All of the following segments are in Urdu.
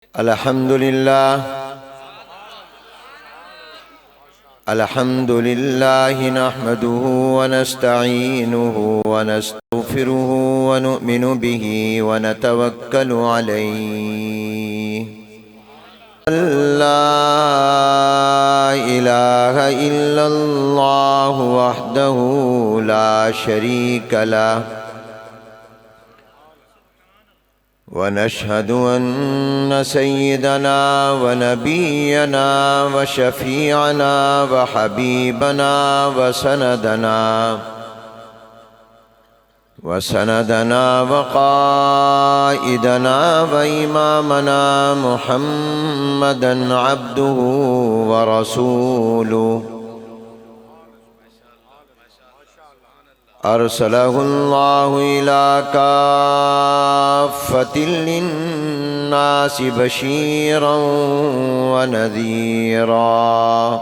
الحمد لله نحمده ونستعينه ونستغفره ونؤمن به ونتوكل عليه. لا إله إلا الله وحده لا شريك له، ونشهد أن سيدنا ونبينا وشفيعنا وحبيبنا وسندنا وقائدنا وإمامنا محمدًا عبده ورسوله، أرسله الله إلى كافة للناس بشيرا ونذيرا،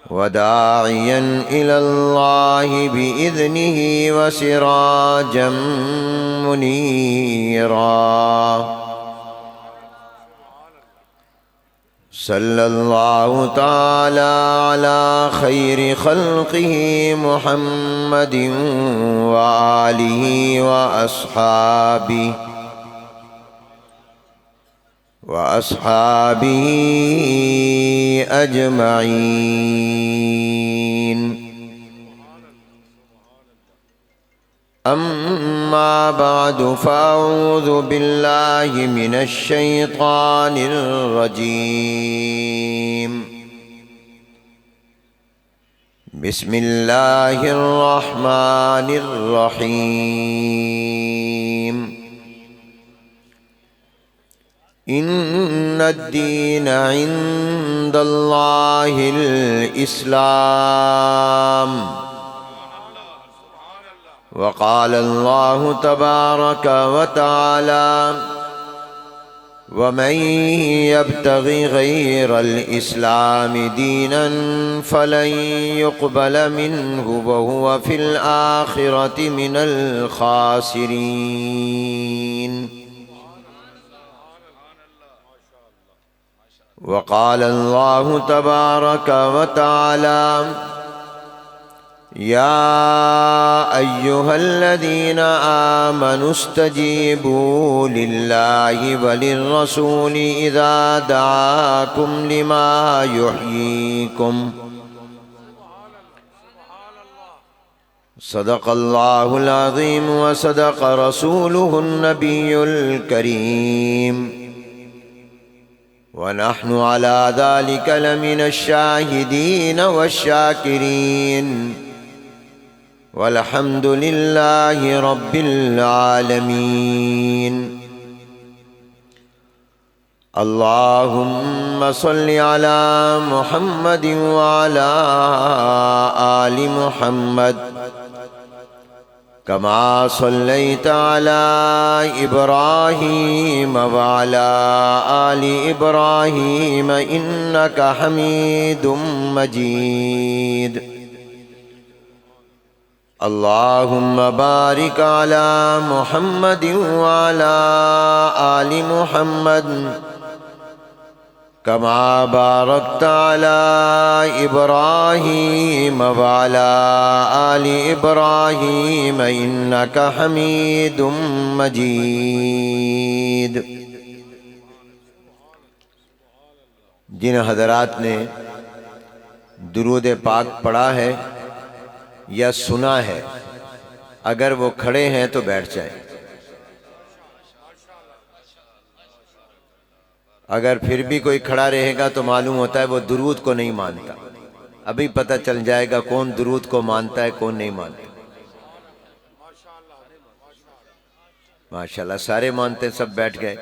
وداعيا إلى الله بإذنه وسراجا منيرا. صلى الله تعالى على خير خلقه محمد وآله وأصحابه أجمعين. أما بعد، فأعوذ بالله من الشيطان الرجيم. بسم الله الرحمن الرحيم. إن الدين عند الله الإسلام. وقال الله تبارك وتعالى: ومن يبتغ غير الإسلام دينا فلن يقبل منه وهو في الآخرة من الخاسرين. وقال الله تبارك وتعالى: يا أيها الذين آمنوا استجيبوا لله وللرسول إذا دعاكم لما يحييكم. صدق الله العظيم وصدق رسوله النبي الكريم، ونحن على ذلك لمن الشاهدين والشاكرين، والحمد لله رب العالمين. اللهم صل على محمد وعلى آل محمد كما صليت على إبراهيم وعلى آل إبراهيم إنك حميد مجيد. اللهم بارك على محمد وعلى آل محمد كما باركت على إبراهيم وعلى آل إبراهيم إنك حميد مجيد. جن حضرات نے درود پاک پڑھا ہے یا سنا ہے، اگر وہ کھڑے ہیں تو بیٹھ جائیں، اگر پھر بھی کوئی کھڑا رہے گا تو معلوم ہوتا ہے وہ درود کو نہیں مانتا. ابھی پتہ چل جائے گا کون درود کو مانتا ہے کون نہیں مانتا. ماشاءاللہ سارے مانتے، سب بیٹھ گئے.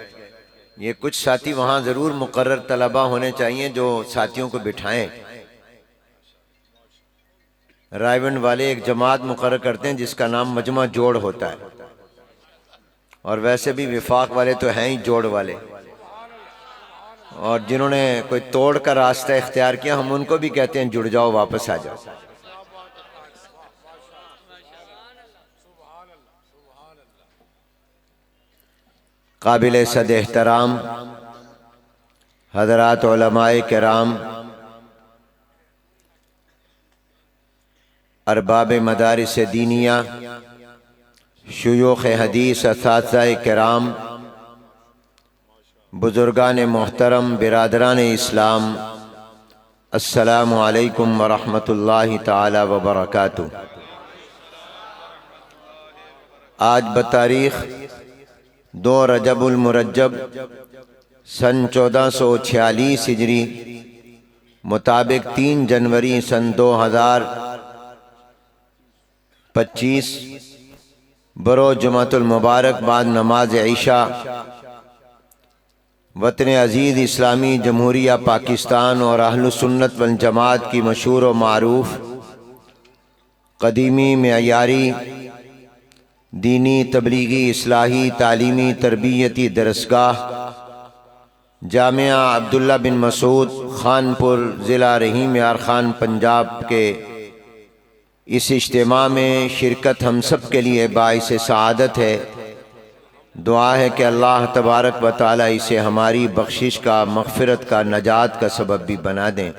یہ کچھ ساتھی وہاں ضرور مقرر طلبہ ہونے چاہیے جو ساتھیوں کو بٹھائیں. رائیونڈ والے ایک جماعت مقرر کرتے ہیں جس کا نام مجمع جوڑ ہوتا ہے، اور ویسے بھی وفاق والے تو ہیں ہی جوڑ والے، اور جنہوں نے کوئی توڑ کا راستہ اختیار کیا ہم ان کو بھی کہتے ہیں جڑ جاؤ، واپس آ جاؤ. قابل صد احترام حضرات علماء کرام، ارباب مدارس دینیہ، شیوخ حدیث، اساتذہ کرام، بزرگان محترم، برادران اسلام، السلام علیکم ورحمۃ اللہ تعالی وبرکاتہ۔ آج بتاریخ 2 رجب المرجب سن 1446 ہجری مطابق 3 جنوری سن 2025 برو جمعۃ المبارک بعد نماز عشاء وطن عزیز اسلامی جمہوریہ پاکستان اور اہل سنت والجماعت کی مشہور و معروف قدیمی معیاری دینی تبلیغی اصلاحی تعلیمی تربیتی درسگاہ جامعہ عبداللہ بن مسعود خانپور ضلع رحیم یار خان پنجاب کے اس اجتماع میں شرکت ہم سب کے لیے باعث سعادت ہے۔ دعا ہے کہ اللہ تبارک و تعالی اسے ہماری بخشش کا، مغفرت کا، نجات کا سبب بھی بنا دیں۔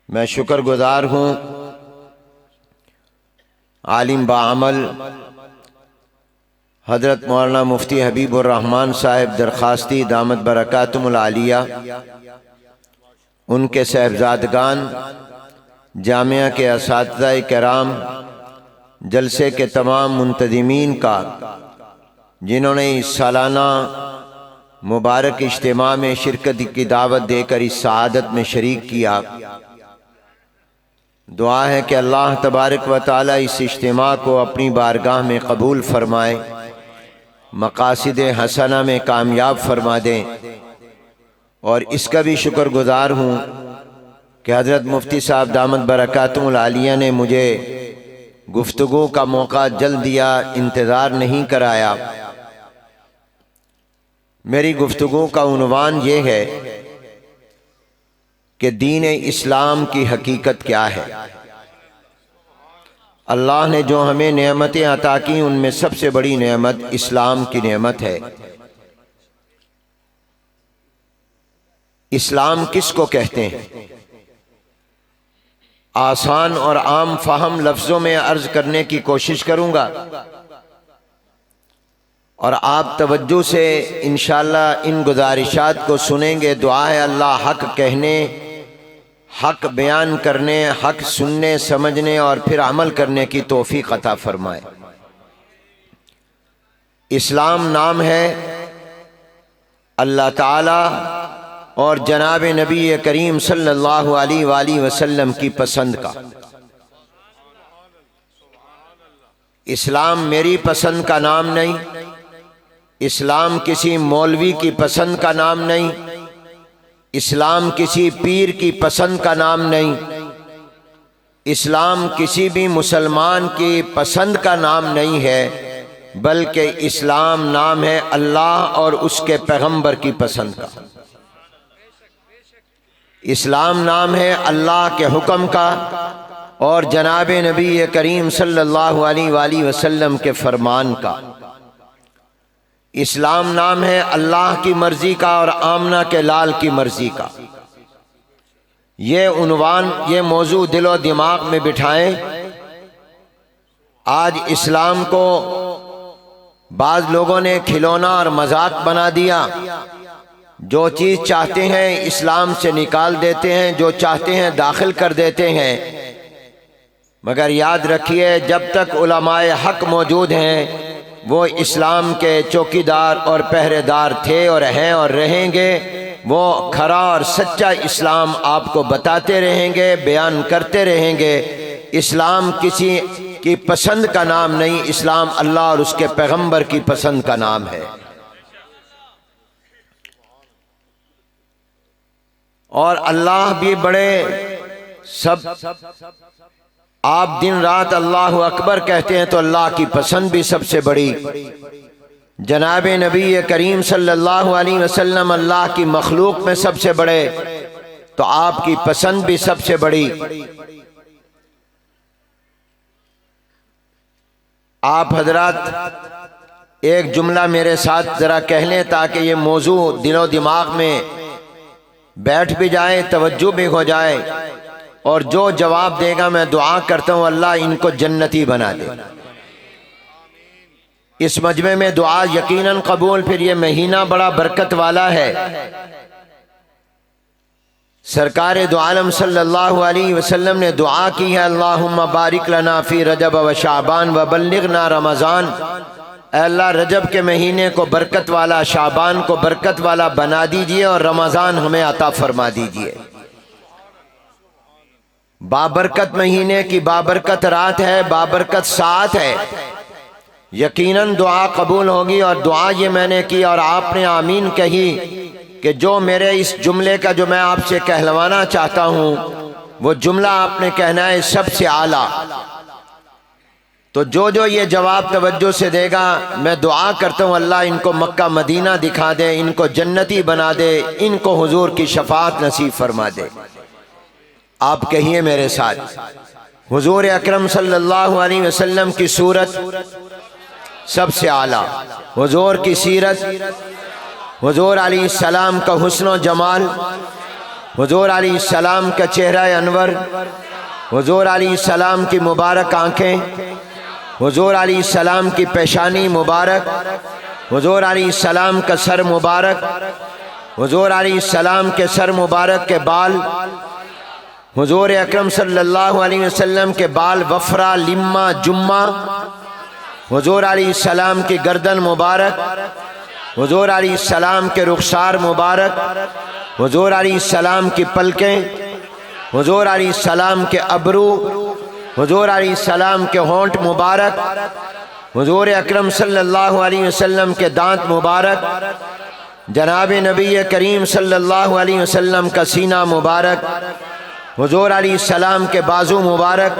میں شکر گزار ہوں عالم باعمل حضرت مولانا مفتی حبیب الرحمن صاحب درخواستی دامت برکاتہم العالیہ، ان کے صاحبزادگان، جامعہ کے اساتذہ کرام، جلسے کے تمام منتظمین کا، جنہوں نے اس سالانہ مبارک اجتماع میں شرکت کی دعوت دے کر اس سعادت میں شریک کیا۔ دعا ہے کہ اللہ تبارک و تعالی اس اجتماع کو اپنی بارگاہ میں قبول فرمائے، مقاصد حسنہ میں کامیاب فرما دیں۔ اور اس کا بھی شکر گزار ہوں کہ حضرت مفتی صاحب دامت برکاتہم العالیہ نے مجھے گفتگو کا موقع جلد دیا، انتظار نہیں کرایا۔ میری گفتگو کا عنوان یہ ہے کہ دین اسلام کی حقیقت کیا ہے۔ اللہ نے جو ہمیں نعمتیں عطا کی ان میں سب سے بڑی نعمت اسلام کی نعمت ہے۔ اسلام کس کو کہتے ہیں؟ آسان اور عام فہم لفظوں میں عرض کرنے کی کوشش کروں گا، اور آپ توجہ سے انشاءاللہ ان گزارشات کو سنیں گے۔ دعا ہے اللہ حق کہنے، حق بیان کرنے، حق سننے سمجھنے اور پھر عمل کرنے کی توفیق عطا فرمائے۔ اسلام نام ہے اللہ تعالی اور جناب نبی کریم صلی اللہ علیہ وآلہ وسلم کی پسند کا۔ اسلام میری پسند کا نام نہیں، اسلام کسی مولوی کی پسند کا نام نہیں، اسلام کسی پیر کی پسند کا نام نہیں، اسلام کسی بھی مسلمان کی پسند کا نام نہیں ہے، بلکہ اسلام نام ہے اللہ اور اس کے پیغمبر کی پسند کا۔ اسلام نام ہے اللہ کے حکم کا اور جناب نبی کریم صلی اللہ علیہ وآلہ وسلم کے فرمان کا۔ اسلام نام ہے اللہ کی مرضی کا اور آمنہ کے لال کی مرضی کا۔ یہ عنوان، یہ موضوع دل و دماغ میں بٹھائیں۔ آج اسلام کو بعض لوگوں نے کھلونا اور مذاق بنا دیا۔ جو چیز چاہتے ہیں اسلام سے نکال دیتے ہیں، جو چاہتے ہیں داخل کر دیتے ہیں۔ مگر یاد رکھیے جب تک علماء حق موجود ہیں وہ اسلام کے چوکیدار اور پہرے دار تھے اور ہیں اور رہیں گے۔ وہ کھرا اور سچا اسلام آپ کو بتاتے رہیں گے، بیان کرتے رہیں گے۔ اسلام کسی کی پسند کا نام نہیں، اسلام اللہ اور اس کے پیغمبر کی پسند کا نام ہے۔ اور اللہ بھی بڑے سب، آپ دن رات اللہ اکبر کہتے ہیں تو اللہ کی پسند بھی سب سے بڑی۔ جناب نبی کریم صلی اللہ علیہ وسلم اللہ کی مخلوق میں سب سے بڑے، تو آپ کی پسند بھی سب سے بڑی۔ آپ حضرات ایک جملہ میرے ساتھ ذرا کہہ لیں تاکہ یہ موضوع دل و دماغ میں بیٹھ بھی جائے، توجہ بھی ہو جائے، اور جو جواب دے گا میں دعا کرتا ہوں اللہ ان کو جنتی بنا دے۔ اس مجمع میں دعا یقیناً قبول، پھر یہ مہینہ بڑا برکت والا ہے۔ سرکار دو عالم صلی اللہ علیہ وسلم نے دعا کی ہے، اللہم بارک لنا فی رجب و شعبان و بلغنا رمضان۔ اے اللہ رجب کے مہینے کو برکت والا، شعبان کو برکت والا بنا دیجئے، اور رمضان ہمیں عطا فرما دیجئے۔ بابرکت مہینے کی بابرکت رات ہے، بابرکت ساتھ ہے، یقیناً دعا قبول ہوگی۔ اور دعا یہ میں نے کی اور آپ نے آمین کہی کہ جو میرے اس جملے کا جو میں آپ سے کہلوانا چاہتا ہوں وہ جملہ آپ نے کہنا ہے سب سے اعلیٰ۔ تو جو یہ جواب توجہ سے دے گا میں دعا کرتا ہوں اللہ ان کو مکہ مدینہ دکھا دے، ان کو جنتی بنا دے، ان کو حضور کی شفاعت نصیب فرما دے۔ آپ کہیے میرے ساتھ، حضور اکرم صلی اللہ علیہ وسلم کی صورت سب سے اعلیٰ، حضور کی سیرت، حضور علیہ السلام کا حسن و جمال، حضور علیہ السلام کا چہرہ انور، حضور علیہ السلام کی مبارک آنکھیں، حضور علیہ السلام کی پیشانی مبارک، حضور علیہ السلام کا سر مبارک، حضور علیہ السلام کے سر مبارک کے بال، حضور اکرم صلی اللہ علیہ وسلم کے بال وفرا لما جمہ، حضور علیہ السلام کی گردن مبارک، حضور علیہ السلام کے رخسار مبارک، حضور علیہ السلام کی پلکیں، حضور علیہ السلام کے ابرو، حضور علیہ السلام کے ہونٹ مبارک، حضور اکرم صلی اللہ علیہ وسلم کے دانت مبارک، جناب نبی کریم صلی اللہ علیہ وسلم کا سینہ مبارک، حضور علیہ السلام کے بازو مبارک،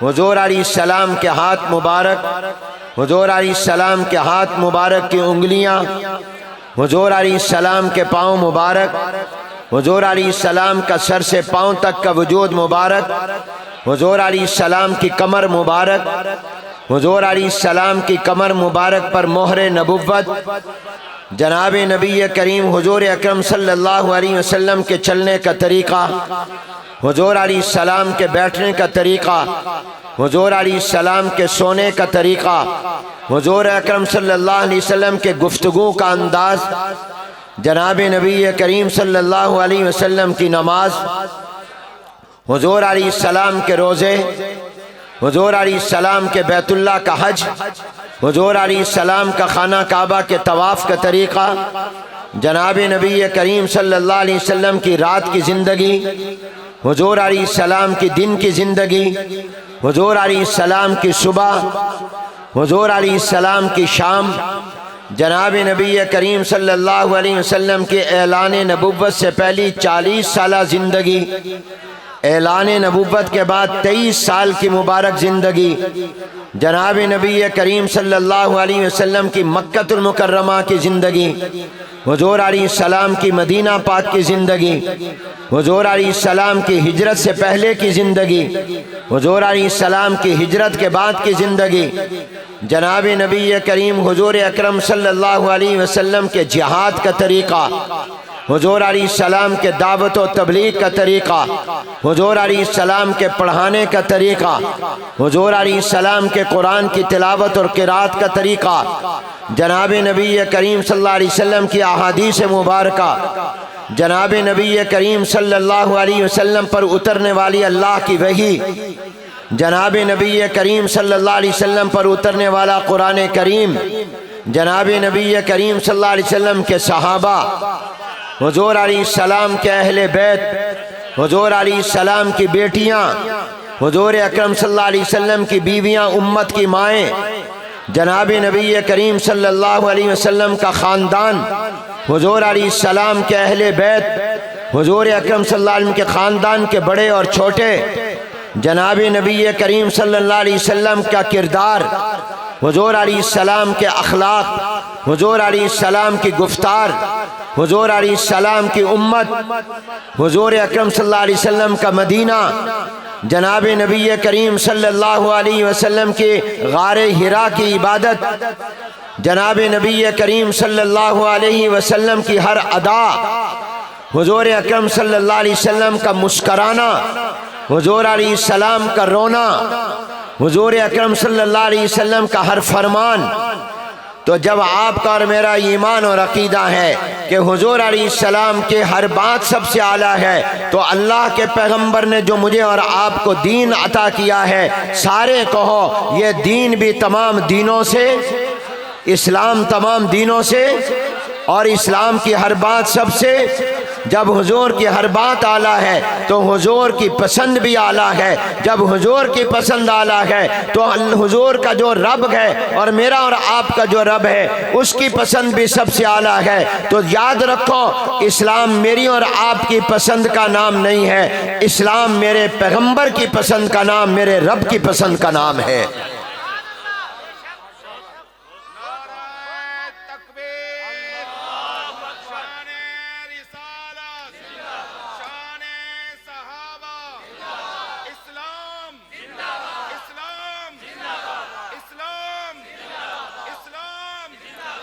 حضور علیہ السلام کے ہاتھ مبارک، حضور علیہ السلام کے ہاتھ مبارک کی انگلیاں، حضور علیہ السلام کے پاؤں مبارک، حضور علیہ السلام کا سر سے پاؤں تک کا وجود مبارک، حضور علیہ السلام کی کمر مبارک، حضور علیہ السلام کی کمر مبارک پر مہر نبوت، جناب نبی کریم حضور اکرم صلی اللہ علیہ وسلم کے چلنے کا طریقہ، حضور علیہ السلام کے بیٹھنے کا طریقہ، حضور علیہ السلام کے سونے کا طریقہ، حضور اکرم صلی اللہ علیہ وسلم کے گفتگو کا انداز، جناب نبی کریم صلی اللہ علیہ وسلم کی نماز، حضور علیہ السلام کے روزے، حضور علیہ السلام کے بیت اللہ کا حج، حضور علیہ السلام کا خانہ کعبہ کے طواف کا طریقہ، جناب نبی کریم صلی اللہ علیہ وسلم کی رات کی زندگی، حضور علیہ السلام کی دن کی زندگی، حضور علیہ السلام کی صبح، حضور علیہ السلام کی شام، جناب نبی کریم صلی اللہ علیہ وسلم کے اعلان نبوت سے پہلی 40 سالہ زندگی، اعلان نبوت کے بعد 23 سال کی مبارک زندگی، جناب نبی کریم صلی اللہ علیہ وسلم کی مکہ المکرمہ کی زندگی، حضور علیہ السلام کی مدینہ پاک کی زندگی، حضور علیہ السلام کی ہجرت سے پہلے کی زندگی، حضور علیہ السلام کی ہجرت کے بعد کی زندگی، جناب نبی کریم حضور اکرم صلی اللہ علیہ وسلم کے جہاد کا طریقہ، حضور علیہ السلام کے دعوت و تبلیغ کا طریقہ، حضور علیہ السلام کے پڑھانے کا طریقہ، حضور علیہ السلام کے قرآن کی تلاوت اور قرات کا طریقہ، جناب نبی کریم صلی اللہ علیہ وسلم کی احادیث مبارکہ، جناب نبی کریم صلی اللہ علیہ وسلم پر اترنے والی اللہ کی وحی، جناب نبی کریم صلی اللہ علیہ وسلم پر اترنے والا قرآن کریم، جناب نبی کریم صلی اللہ علیہ وسلم کے صحابہ، حضور علیہ السلام کے اہل بیت، حضور علیہ السلام کی بیٹیاں، حضور اکرم صلی اللہ علیہ وسلم کی بیویاں، امت کی مائیں، جناب نبی کریم صلی اللہ علیہ وسلم کا خاندان، حضور علیہ السلام کے اہل بیت، حضور اکرم صلی اللہ علیہ وسلم کے خاندان کے بڑے اور چھوٹے، جناب نبی کریم صلی اللہ علیہ وسلم کا کردار، حضور علیہ السلام کے اخلاق، حضور علیہ السلام کی گفتار، حضور علیہ السلام کی امت، حضور اکرم صلی اللہ علیہ وسلم کا مدینہ، جناب نبی کریم صلی اللہ علیہ وسلم کی غار حرا کی عبادت، جناب نبی کریم صلی اللہ علیہ وسلم کی ہر ادا، حضور اکرم صلی اللہ علیہ وسلم کا مسکرانا، حضور علیہ السلام کا رونا، حضور اکرم صلی اللہ علیہ وسلم کا ہر فرمان۔ تو جب آپ کا اور میرا ایمان اور عقیدہ ہے کہ حضور علیہ السلام کے ہر بات سب سے اعلیٰ ہے، تو اللہ کے پیغمبر نے جو مجھے اور آپ کو دین عطا کیا ہے، سارے کہو یہ دین بھی تمام دینوں سے، اسلام تمام دینوں سے، اور اسلام کی ہر بات سب سے۔ جب حضور کی ہر بات اعلیٰ ہے تو حضور کی پسند بھی اعلیٰ ہے، جب حضور کی پسند اعلیٰ ہے تو حضور کا جو رب ہے اور میرا اور آپ کا جو رب ہے اس کی پسند بھی سب سے اعلیٰ ہے۔ تو یاد رکھو، اسلام میری اور آپ کی پسند کا نام نہیں ہے، اسلام میرے پیغمبر کی پسند کا نام، میرے رب کی پسند کا نام ہے۔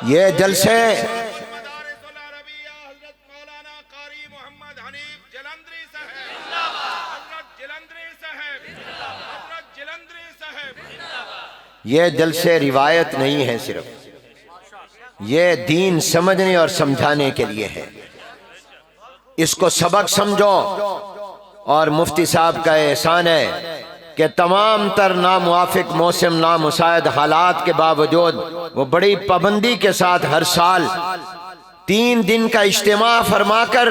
یہ جلسے یہ جلسے روایت نہیں ہے، صرف یہ دین سمجھنے اور سمجھانے کے لیے ہے۔ اس کو سبق سمجھو، اور مفتی صاحب کا احسان ہے کہ تمام تر ناموافق موسم، نامساعد حالات کے باوجود وہ بڑی پابندی کے ساتھ ہر سال 3 دن کا اجتماع فرما کر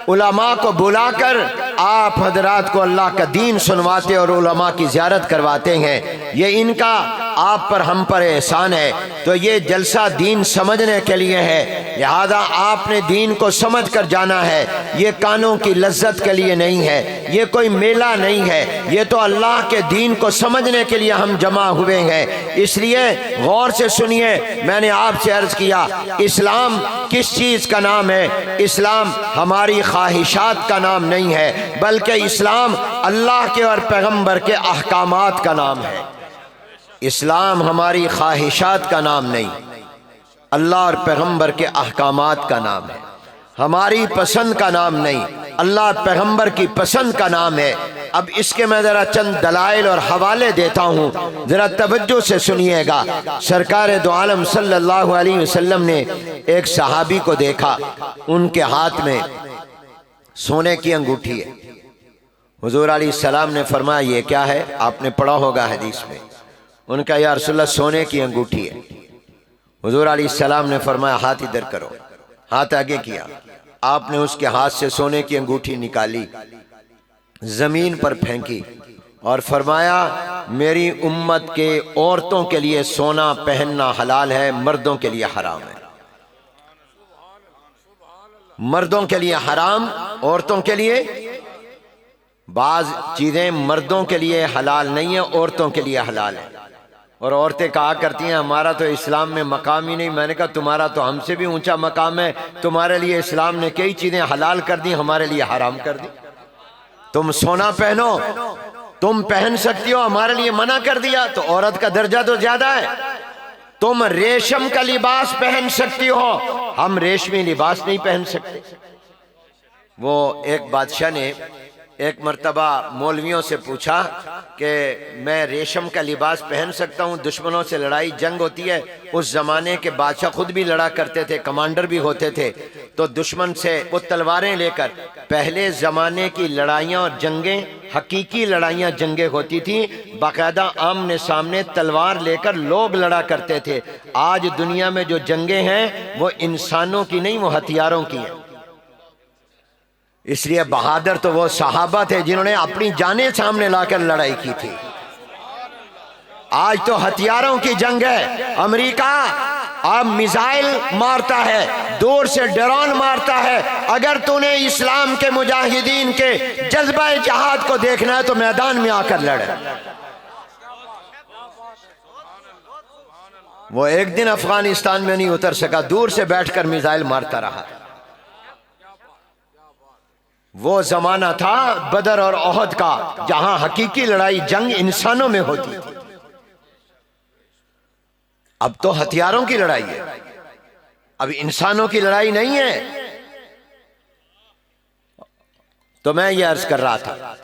علماء کو بلا کر آپ حضرات کو اللہ کا دین سنواتے اور علماء کی زیارت کرواتے ہیں۔ یہ ان کا آپ پر ہم پر احسان ہے۔ تو یہ جلسہ دین سمجھنے کے لیے ہے، لہذا آپ نے دین کو سمجھ کر جانا ہے۔ یہ کانوں کی لذت کے لیے نہیں ہے، یہ کوئی میلہ نہیں ہے، یہ تو اللہ کے دین کو سمجھنے کے لیے ہم جمع ہوئے ہیں۔ اس لیے غور سے سنیے، میں نے آپ سے عرض کیا اسلام کس چیز کا نام ہے؟ اسلام ہماری خواہشات کا نام نہیں ہے، بلکہ اسلام اللہ کے اور پیغمبر کے احکامات کا نام ہے۔ اسلام ہماری خواہشات کا نام نہیں، اللہ اور پیغمبر کے احکامات کا نام ہے۔ ہماری پسند کا نام نہیں، اللہ پیغمبر کی پسند کا نام ہے۔ اب اس کے میں ذرا چند دلائل اور حوالے دیتا ہوں، ذرا توجہ سے سنیے گا۔ سرکار دو عالم صلی اللہ علیہ وسلم نے ایک صحابی کو دیکھا، ان کے ہاتھ میں سونے کی انگوٹھی ہے۔ حضور علیہ السلام نے فرمایا یہ کیا ہے؟ آپ نے پڑھا ہوگا حدیث میں۔ ان کا یا رسول اللہ سونے کی انگوٹھی ہے۔ حضور علیہ السلام نے فرمایا ہاتھ ادھر کرو، ہاتھ آگے کیا۔ آپ نے اس کے ہاتھ سے سونے کی انگوٹھی نکالی، زمین پر پھینکی اور فرمایا میری امت کے عورتوں کے لیے سونا پہننا حلال ہے، مردوں کے لیے حرام ہے۔ مردوں کے لیے حرام، عورتوں کے لیے بعض چیزیں مردوں کے لیے حلال نہیں ہیں، عورتوں کے لیے حلال ہے۔ اور عورتیں کہا کرتی ہیں ہمارا تو اسلام میں مقام ہی نہیں۔ میں نے کہا تمہارا تو ہم سے بھی اونچا مقام ہے، تمہارے لیے اسلام نے کئی چیزیں حلال کر دی، ہمارے لیے حرام کر دی۔ تم سونا پہنو، تم پہن سکتی ہو، ہمارے لیے منع کر دیا، تو عورت کا درجہ تو زیادہ ہے۔ تم ریشم کا لباس پہن سکتی ہو، ہم ریشمی لباس نہیں پہن سکتے۔ وہ ایک بادشاہ نے ایک مرتبہ مولویوں سے پوچھا کہ میں ریشم کا لباس پہن سکتا ہوں؟ دشمنوں سے لڑائی جنگ ہوتی ہے، اس زمانے کے بادشاہ خود بھی لڑا کرتے تھے، کمانڈر بھی ہوتے تھے، تو دشمن سے وہ تلواریں لے کر، پہلے زمانے کی لڑائیاں اور جنگیں حقیقی لڑائیاں جنگیں ہوتی تھیں، باقاعدہ آمنے سامنے تلوار لے کر لوگ لڑا کرتے تھے۔ آج دنیا میں جو جنگیں ہیں وہ انسانوں کی نہیں، وہ ہتھیاروں کی ہیں۔ اس لیے بہادر تو وہ صحابہ تھے جنہوں نے اپنی جانیں سامنے لا کر لڑائی کی تھی۔ آج تو ہتھیاروں کی جنگ ہے۔ امریکہ اب میزائل مارتا ہے، دور سے ڈرون مارتا ہے۔ اگر تو نے اسلام کے مجاہدین کے جذبہ جہاد کو دیکھنا ہے تو میدان میں آ کر لڑے۔ وہ ایک دن افغانستان میں نہیں اتر سکا، دور سے بیٹھ کر میزائل مارتا رہا۔ وہ زمانہ تھا بدر اور احد کا، جہاں حقیقی لڑائی جنگ انسانوں میں ہوتی تھی۔ اب تو ہتھیاروں کی لڑائی ہے، اب انسانوں کی لڑائی نہیں ہے۔ تو میں یہ عرض کر رہا تھا،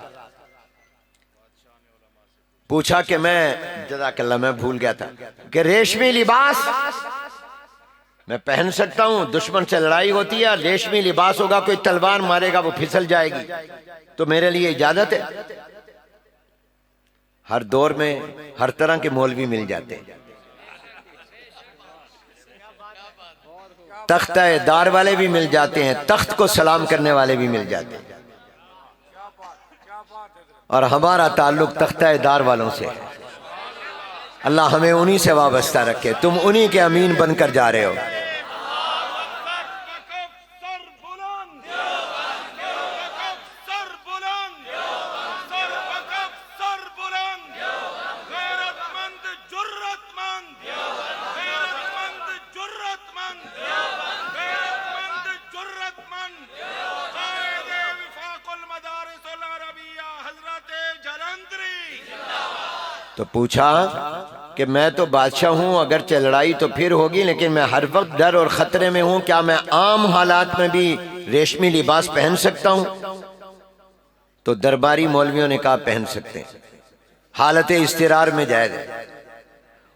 پوچھا کہ جزاک اللہ میں بھول گیا تھا کہ ریشمی لباس میں پہن سکتا ہوں؟ دشمن سے لڑائی ہوتی ہے، ریشمی لباس ہوگا، کوئی تلوار مارے گا وہ پھسل جائے گی، تو میرے لیے اجازت ہے؟ ہر دور میں ہر طرح کے مولوی مل جاتے ہیں، تختہ دار والے بھی مل جاتے ہیں، تخت کو سلام کرنے والے بھی مل جاتے ہیں، اور ہمارا تعلق تختہ دار والوں سے ہے۔ اللہ ہمیں انہی سے وابستہ رکھے، تم انہی کے امین بن کر جا رہے ہو۔ تو پوچھا کہ میں تو بادشاہ ہوں، اگرچہ لڑائی تو پھر ہوگی لیکن میں ہر وقت ڈر اور خطرے میں ہوں، کیا میں عام حالات میں بھی ریشمی لباس پہن سکتا ہوں؟ تو درباری مولویوں نے کہا پہن سکتے ہیں، حالت اضطرار میں جائز ہے،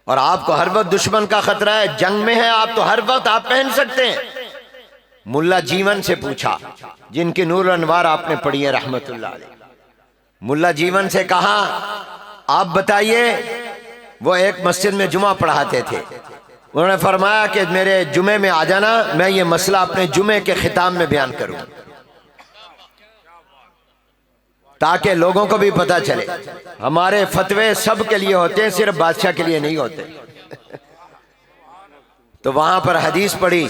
اور آپ کو ہر وقت دشمن کا خطرہ ہے، جنگ میں ہے آپ، تو ہر وقت آپ پہن سکتے ہیں۔ ملا جیون سے پوچھا، جن کی نور انوار آپ نے پڑھی ہے رحمت اللہ علیہ، ملا جیون سے کہا آپ بتائیے، وہ ایک مسجد میں جمعہ پڑھاتے تھے، انہوں نے فرمایا کہ میرے جمعے میں آ جانا، میں یہ مسئلہ اپنے جمعے کے ختام میں بیان کروں تاکہ لوگوں کو بھی پتہ چلے ہمارے فتوے سب کے لیے ہوتے ہیں، صرف بادشاہ کے لیے نہیں ہوتے۔ تو وہاں پر حدیث پڑھی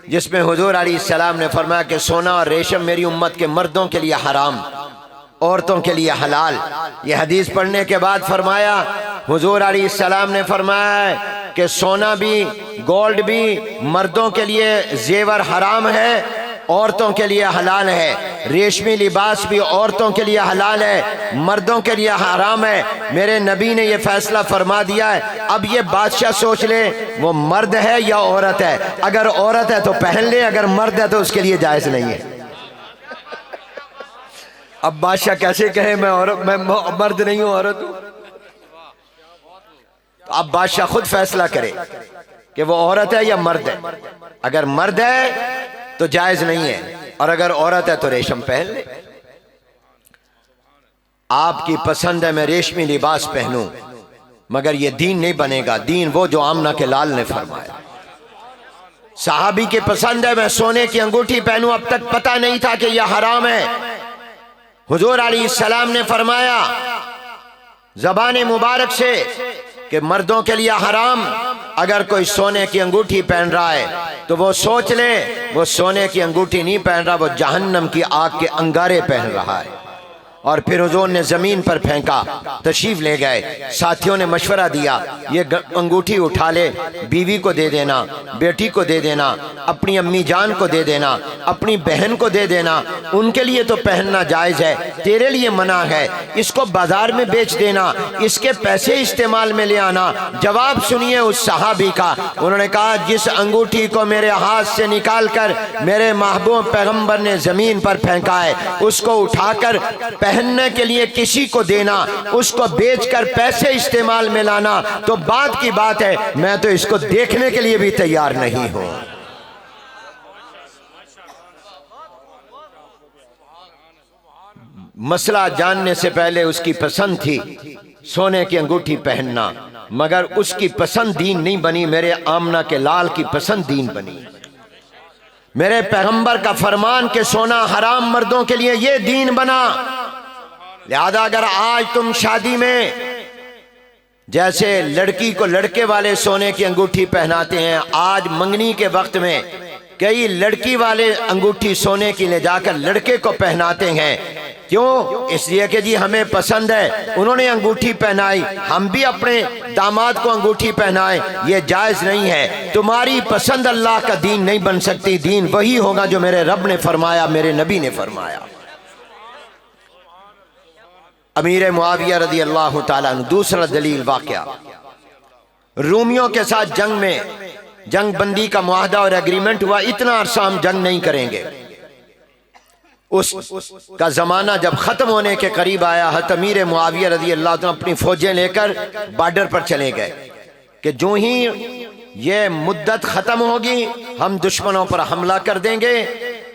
جس میں حضور علیہ السلام نے فرمایا کہ سونا اور ریشم میری امت کے مردوں کے لیے حرام، عورتوں کے لیے حلال۔ یہ حدیث پڑھنے کے بعد فرمایا، حضور علیہ السلام نے فرمایا کہ سونا بھی گولڈ بھی مردوں کے لیے زیور حرام ہے، عورتوں کے لیے حلال ہے، ریشمی لباس بھی عورتوں کے لیے حلال ہے، مردوں کے لیے حرام ہے۔ میرے نبی نے یہ فیصلہ فرما دیا ہے، اب یہ بادشاہ سوچ لے وہ مرد ہے یا عورت ہے، اگر عورت ہے تو پہن لے، اگر مرد ہے تو اس کے لیے جائز نہیں ہے۔ اب بادشاہ کیسے کہے میں مرد نہیں ہوں، عورت ہوں؟ تو اب بادشاہ خود فیصلہ کرے کہ وہ عورت ہے یا مرد ہے، اگر مرد ہے تو جائز نہیں ہے، اور اگر عورت ہے تو ریشم پہن لے۔ آپ کی پسند ہے میں ریشمی لباس پہنوں، مگر یہ دین نہیں بنے گا، دین وہ جو آمنہ کے لال نے فرمایا۔ صحابی کی پسند ہے میں سونے کی انگوٹھی پہنوں، اب تک پتہ نہیں تھا کہ یہ حرام ہے، حضور علیہ السلام نے فرمایا زبان مبارک سے کہ مردوں کے لیے حرام، اگر کوئی سونے کی انگوٹھی پہن رہا ہے تو وہ سوچ لے وہ سونے کی انگوٹھی نہیں پہن رہا، وہ جہنم کی آگ کے انگارے پہن رہا ہے۔ اور پھر حضور نے زمین پر پھینکا، تشریف لے گئے، ساتھیوں نے مشورہ دیا یہ انگوٹھی اٹھا لے، بیوی کو دے دینا، بیٹی کو دے دینا، اپنی امی جان کو دے دینا، اپنی بہن کو دے دینا، ان کے لیے تو پہننا جائز ہے، تیرے لیے منع ہے، اس کو بازار میں بیچ دینا، اس کے پیسے استعمال میں لے آنا۔ جواب سنیے اس صحابی کا، انہوں نے کہا جس انگوٹھی کو میرے ہاتھ سے نکال کر میرے محبوب پیغمبر نے زمین پر پھینکا ہے، اس کو اٹھا کر پہننے کے لیے کسی کو دینا، اس کو بیچ کر پیسے استعمال میں لانا تو بات کی بات ہے، میں تو اس کو دیکھنے کے لیے بھی تیار نہیں ہوں۔ مسئلہ جاننے سے پہلے اس کی پسند تھی سونے کی انگوٹھی پہننا، مگر اس کی پسند دین نہیں بنی، میرے آمنہ کے لال کی پسند دین بنی۔ میرے پیغمبر کا فرمان کہ سونا حرام مردوں کے لیے، یہ دین بنا۔ لہذا اگر آج تم شادی میں جیسے لڑکی کو لڑکے والے سونے کی انگوٹھی پہناتے ہیں، آج منگنی کے وقت میں کئی لڑکی والے انگوٹھی سونے کی لے جا کر لڑکے کو پہناتے ہیں، کیوں؟ اس لیے کہ جی ہمیں پسند ہے، انہوں نے انگوٹھی پہنائی، ہم بھی اپنے داماد کو انگوٹھی پہنائیں، یہ جائز نہیں ہے۔ تمہاری پسند اللہ کا دین نہیں بن سکتی، دین وہی ہوگا جو میرے رب نے فرمایا، میرے نبی نے فرمایا۔ امیر معاویہ رضی اللہ تعالیٰ عنہ، دوسرا دلیل واقعہ، رومیوں کے ساتھ جنگ میں جنگ بندی کا معاہدہ اور ایگریمنٹ ہوا، اتنا عرصہ ہم جنگ نہیں کریں گے۔ اس کا زمانہ جب ختم ہونے کے قریب آیا، حضرت امیر معاویہ رضی اللہ عنہ اپنی فوجیں لے کر بارڈر پر چلے گئے کہ جو ہی یہ مدت ختم ہوگی ہم دشمنوں پر حملہ کر دیں گے،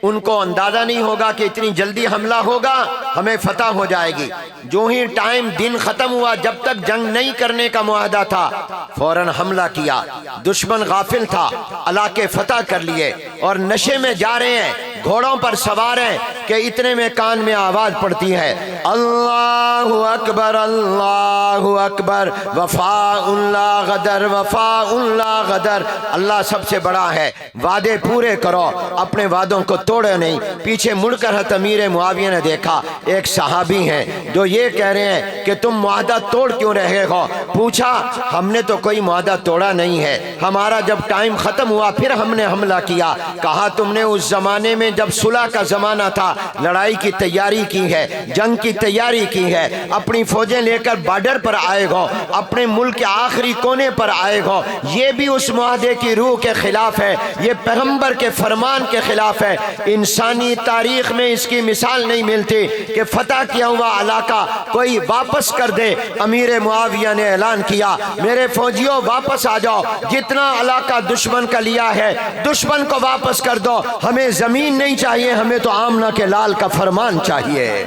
ان کو اندازہ نہیں ہوگا کہ اتنی جلدی حملہ ہوگا، ہمیں فتح ہو جائے گی۔ جو ہی ٹائم دن ختم ہوا، جب تک جنگ نہیں کرنے کا معاہدہ تھا، فوراً حملہ کیا۔ دشمن غافل تھا، علاقے فتح کر لیے اور نشے میں جا رہے ہیں، گھوڑوں پر سوار ہیں کہ اتنے میں کان میں آواز پڑتی ہے، اللہ اکبر اللہ اکبر، وفاء لا غدر وفاء لا غدر، اللہ سب سے بڑا ہے، وعدے پورے کرو، اپنے وعدوں کو توڑے نہیں۔ پیچھے مڑ کر حضرت امیر معاویہ نے دیکھا ایک صحابی ہیں جو یہ کہہ رہے ہیں کہ تم معاہدہ توڑ کیوں رہے ہو؟ پوچھا، ہم نے تو کوئی معاہدہ توڑا نہیں ہے، ہمارا جب ٹائم ختم ہوا پھر ہم نے حملہ کیا۔ کہا تم نے اس زمانے میں جب صلح کا زمانہ تھا، لڑائی کی تیاری کی ہے، جنگ کی تیاری کی ہے، اپنی فوجیں لے کر بارڈر پر آئے ہو، اپنے ملک کے آخری کونے پر آئے ہو، یہ بھی اس معاہدے کی روح کے خلاف ہے، یہ پیغمبر کے فرمان کے خلاف ہے۔ انسانی تاریخ میں اس کی مثال نہیں ملتی کہ فتح کیا ہوا علاقہ کوئی واپس کر دے۔ امیر معاویہ نے اعلان کیا، میرے فوجیوں واپس آ جاؤ، جتنا علاقہ دشمن کا لیا ہے دشمن کو واپس کر دو، ہمیں زمین نہیں چاہیے، ہمیں تو آمنہ کے لال کا فرمان چاہیے۔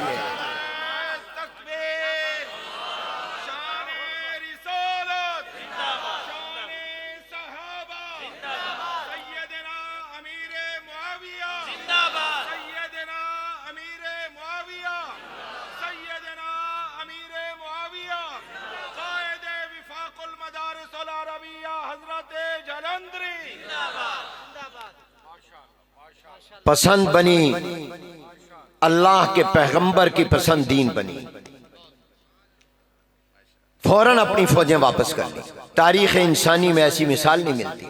پسند بنی اللہ کے پیغمبر کی پسند دین بنی، فوراً اپنی فوجیں واپس کر لی۔ تاریخ انسانی میں ایسی مثال نہیں ملتی۔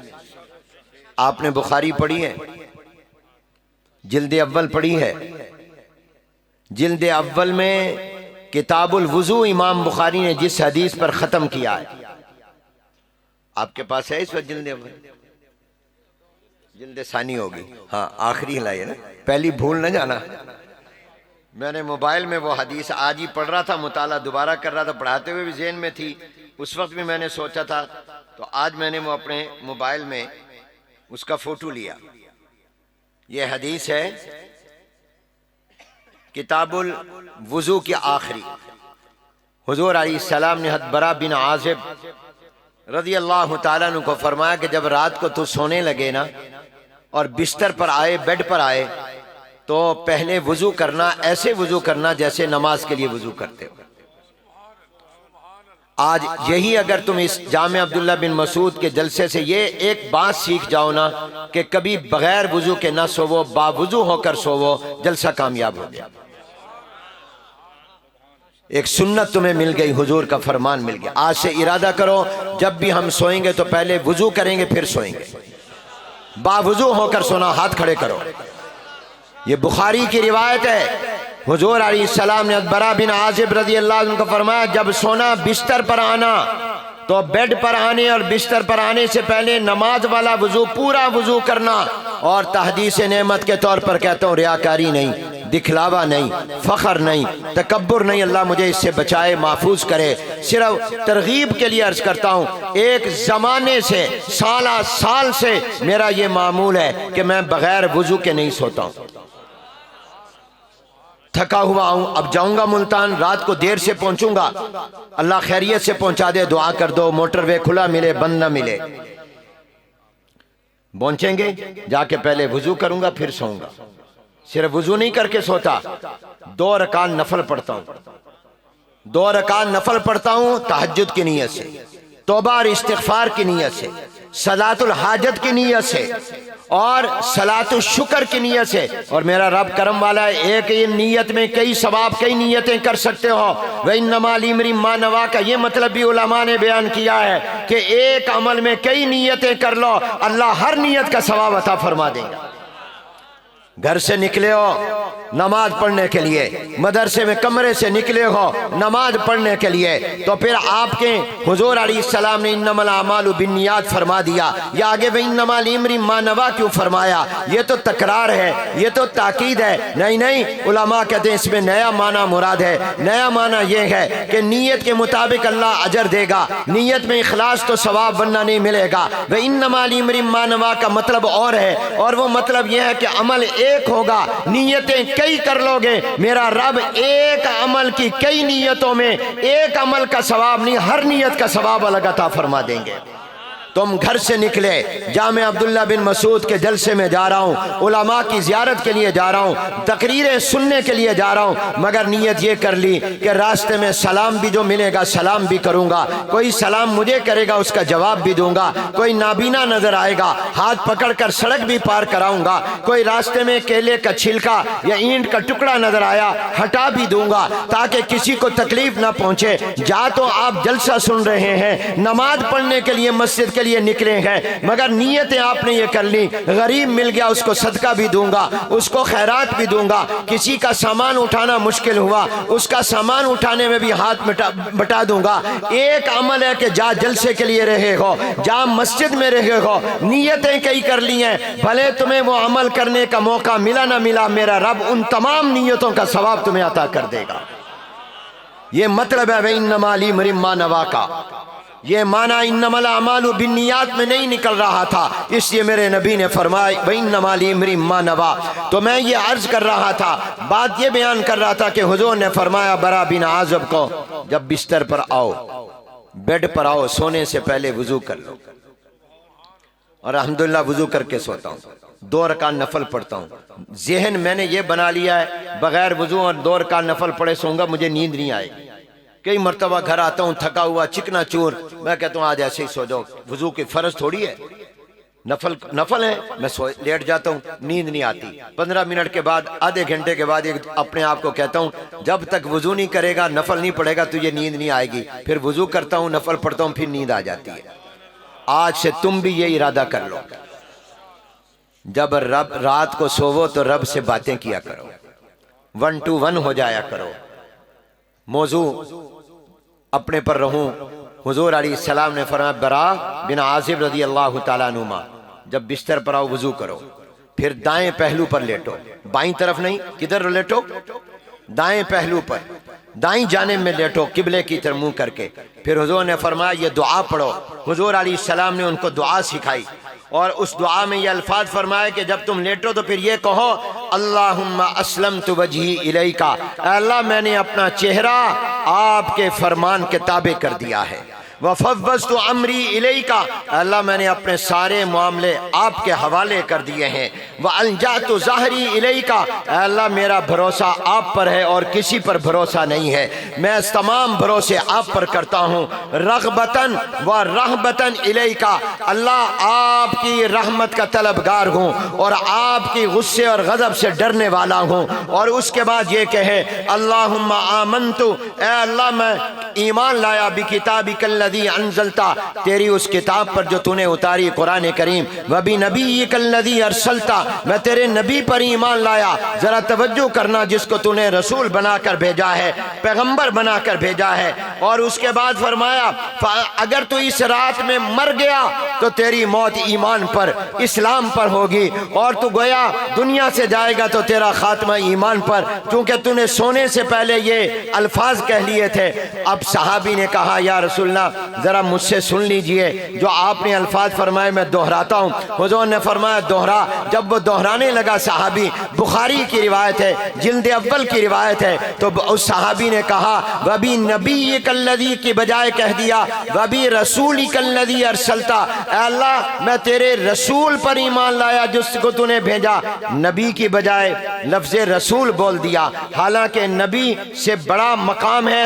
آپ نے بخاری پڑھی ہے، جلد اول پڑھی ہے، جلد اول میں کتاب الوضو امام بخاری نے جس حدیث پر ختم کیا ہے، آپ کے پاس ہے اس وقت جلد اول؟ جلد ثانی ہوگی، ہاں آخری ہلائی ہے نا، پہلی بھول نہ جانا۔ میں نے موبائل میں وہ حدیث آج ہی پڑھ رہا تھا، مطالعہ دوبارہ کر رہا تھا، پڑھاتے ہوئے بھی ذہن میں تھی، اس وقت بھی میں نے سوچا تھا، تو آج میں نے وہ اپنے موبائل میں اس کا فوٹو لیا۔ یہ حدیث ہے کتاب الوضو کی آخری، حضور علیہ السلام نے حضرت برا بن عازب رضی اللہ تعالیٰ عنہ کو فرمایا کہ جب رات کو تو سونے لگے نا اور بستر پر آئے، بیڈ پر آئے، تو پہلے وضو کرنا، ایسے وضو کرنا جیسے نماز کے لیے وضو کرتے ہو۔ آج یہی اگر تم اس جامع عبداللہ بن مسعود کے جلسے سے یہ ایک بات سیکھ جاؤ نا کہ کبھی بغیر وضو کے نہ سوو، با وضو ہو کر سوو، جلسہ کامیاب ہو گیا۔ ایک سنت تمہیں مل گئی، حضور کا فرمان مل گیا۔ آج سے ارادہ کرو جب بھی ہم سوئیں گے تو پہلے وضو کریں گے پھر سوئیں گے، با وضو ہو کر سونا۔ ہاتھ کھڑے کرو، یہ بخاری کی روایت ہے، حضور علیہ السلام نے برا بن عازب رضی اللہ عنہ کو فرمایا جب سونا بستر پر آنا تو بیڈ پر آنے اور بستر پر آنے سے پہلے نماز والا وضو، پورا وضو کرنا۔ اور تحدیث نعمت کے طور پر کہتا ہوں، ریاکاری نہیں، دکھلاوا نہیں، فخر نہیں، تکبر نہیں، اللہ مجھے اس سے بچائے، محفوظ کرے۔ صرف ترغیب کے لیے عرض کرتا ہوں، ایک زمانے سے، سالہ سال سے میرا یہ معمول ہے کہ میں بغیر وضو کے نہیں سوتا ہوں۔ تھکا ہوا ہوں، اب جاؤں گا ملتان، رات کو دیر سے پہنچوں گا، اللہ خیریت سے پہنچا دے، دعا کر دو، موٹر وے کھلا ملے بند نہ ملے۔ پہنچیں گے، جا کے پہلے وضو کروں گا پھر سوؤں گا۔ صرف وضو نہیں کر کے سوتا، 2 رکعت نفل پڑھتا ہوں، 2 رکعت نفل پڑھتا ہوں تہجد کی نیت سے، توبہ اور استغفار کی نیت سے، صلاۃ الحاجت کی نیت سے اور صلاۃ الشکر کی نیت سے. اور میرا رب کرم والا ہے، ایک ہی نیت میں کئی ثواب، کئی نیتیں کر سکتے ہو. وَإِنَّمَا لِامْرِئٍ مَّا نَوَىٰ کا یہ مطلب بھی علماء نے بیان کیا ہے کہ ایک عمل میں کئی نیتیں کر لو، اللہ ہر نیت کا ثواب عطا فرما دے گا. گھر سے نکلے ہو نماز پڑھنے کے لیے، مدرسے میں کمرے سے نکلے ہو نماز پڑھنے کے لیے، تو پھر آپ کے حضور علیہ السلام نے انما الاعمال بالنیات فرما دیا، یا آگے وانما لامرئ ما نویٰ کیوں فرمایا؟ یہ تو تکرار ہے، یہ تو تاکید ہے. نہیں، علماء کہتے ہیں اس میں نیا معنی مراد ہے. نیا معنی یہ ہے کہ نیت کے مطابق اللہ اجر دے گا، نیت میں اخلاص تو ثواب ورنہ نہیں ملے گا. وانما لامرئ ما نویٰ کا مطلب اور ہے، اور وہ مطلب یہ ہے کہ عمل ایک ہوگا، نیتیں کئی کر لو گے، میرا رب ایک عمل کی کئی نیتوں میں ایک عمل کا ثواب نہیں، ہر نیت کا ثواب الگ عطا فرما دیں گے. تم گھر سے نکلے، جامع عبداللہ بن مسعود کے جلسے میں جا رہا ہوں، علماء کی زیارت کے لیے جا رہا ہوں، تقریریں سننے کے لیے جا رہا ہوں، مگر نیت یہ کر لی کہ راستے میں سلام بھی جو ملے گا سلام بھی کروں گا، کوئی سلام مجھے کرے گا اس کا جواب بھی دوں گا، کوئی نابینا نظر آئے گا ہاتھ پکڑ کر سڑک بھی پار کراؤں گا، کوئی راستے میں کیلے کا چھلکا یا اینٹ کا ٹکڑا نظر آیا ہٹا بھی دوں گا تاکہ کسی کو تکلیف نہ پہنچے. جا تو آپ جلسہ سن رہے ہیں، نماز پڑھنے کے لیے مسجد کے لیے نکلے ہیں، مگر نیتیں آپ نے یہ کر لی، غریب مل گیا اس کو صدقہ بھی دوں گا، اس کو خیرات بھی دوں گا، کسی کا سامان اٹھانا مشکل ہوا اس کا سامان اٹھانے میں بھی ہاتھ بٹا دوں گا. ایک عمل ہے کہ جا جلسے کے لیے رہے ہو، جا مسجد میں رہے ہو، نیتیں کئی کر لی ہیں، بھلے تمہیں وہ عمل کرنے کا موقع ملا نہ ملا، میرا رب ان تمام نیتوں کا ثواب تمہیں عطا کر دے گا. یہ مطلب ہے وَإِنَّمَا لِامْرِئٍ مَّا نَوَىٰ کا. یہ معنی انما الاعمال بالنیات میں نہیں نکل رہا تھا، اس لیے میرے نبی نے فرمایا وانما لامرئ ما نویٰ. تو میں یہ عرض کر رہا تھا، بات یہ بیان کر رہا تھا کہ حضور نے فرمایا برا بن عازب کو جب بستر پر آؤ، بیڈ پر آؤ، سونے سے پہلے وضو کر لو. اور الحمدللہ وضو کر کے سوتا ہوں، 2 رکعت نفل پڑھتا ہوں. ذہن میں نے یہ بنا لیا ہے بغیر وضو اور 2 رکعت نفل پڑھے سوں گا مجھے نیند نہیں آئے گی. کئی مرتبہ گھر آتا ہوں تھکا ہوا چکنا چور، میں کہتا ہوں آج ایسے ہی سو جاؤ، وضو کی فرض تھوڑی ہے، نفل ہے، میں لیٹ جاتا ہوں، نیند نہیں آتی. 15 منٹ کے بعد، آدھے گھنٹے کے بعد اپنے آپ کو کہتا ہوں جب تک وضو نہیں کرے گا، نفل نہیں پڑھے گا تجھے نیند نہیں آئے گی. پھر وضو کرتا ہوں، نفل پڑھتا ہوں، پھر نیند آ جاتی ہے. آج سے تم بھی یہ ارادہ کر لو، جب رات کو سوو تو رب سے باتیں کیا کرو، 1 to 1 ہو جایا کرو. موضوع اپنے پر رہوں. حضور علیہ السلام نے فرمایا برا بن عازب رضی اللہ تعالیٰ عنہ جب بستر پر آؤ وضو کرو، پھر دائیں پہلو پر لیٹو، بائیں طرف نہیں، کدھر لیٹو؟ دائیں پہلو پر، دائیں جانب میں لیٹو قبلے کی طرف منہ کر کے. پھر حضور نے فرمایا یہ دعا پڑھو. حضور علیہ السلام نے ان کو دعا سکھائی، اور اس دعا میں یہ الفاظ فرمائے کہ جب تم لیٹو تو پھر یہ کہو اللہم اسلمت وجہی الیک، اے اللہ میں نے اپنا چہرہ آپ کے فرمان کے تابع کر دیا ہے. وفوضت امری الیک، اللہ میں نے اپنے سارے معاملے آپ کے حوالے کر دیے ہیں. والجأت ظہری الیک، اللہ میرا بھروسہ آپ پر ہے اور کسی پر بھروسہ نہیں ہے، میں تمام بھروسے آپ پر کرتا ہوں. رغبتاً و رہبتاً الیک، اللہ آپ کی رحمت کا طلبگار ہوں اور آپ کی غصے اور غضب سے ڈرنے والا ہوں. اور اس کے بعد یہ کہے اللہم آمنت، اے اللہ میں ایمان لایا بکتابک الذی انزلتا، تیری اس کتاب پر جو تو نے اتاری قرآن کریم، وبنبیک الذی ارسلتا، میں تیرے نبی پر ایمان لایا. ذرا توجہ کرنا، جس کو تو نے رسول بنا کر بھیجا ہے، پیغمبر بنا کر بھیجا ہے. اور اس کے بعد فرمایا اگر تو اس رات میں مر گیا تو تیری موت ایمان پر، اسلام پر ہوگی، اور تو گویا دنیا سے جائے گا تو تیرا خاتمہ ایمان پر، کیونکہ تو نے سونے سے پہلے یہ الفاظ کہہ لیے تھے. اب صحابی نے کہا یا رسول اللہ ذرا مجھ سے سن لیجئے جو آپ نے الفاظ فرمائے میں دہراتا ہوں. حضور نے فرمایا دوہرا. جب وہ دہرانے لگا صحابی، بخاری کی روایت ہے، جلد اول کی روایت ہے، تو اس صحابی نے کہا وبی نبیک الذی کی بجائے کہہ دیا وبی رسولک الذی ارسلتا، اے اللہ میں تیرے رسول پر ایمان لایا جس کو تو نے بھیجا. نبی کی بجائے لفظ رسول بول دیا، حالانکہ نبی سے بڑا مقام ہے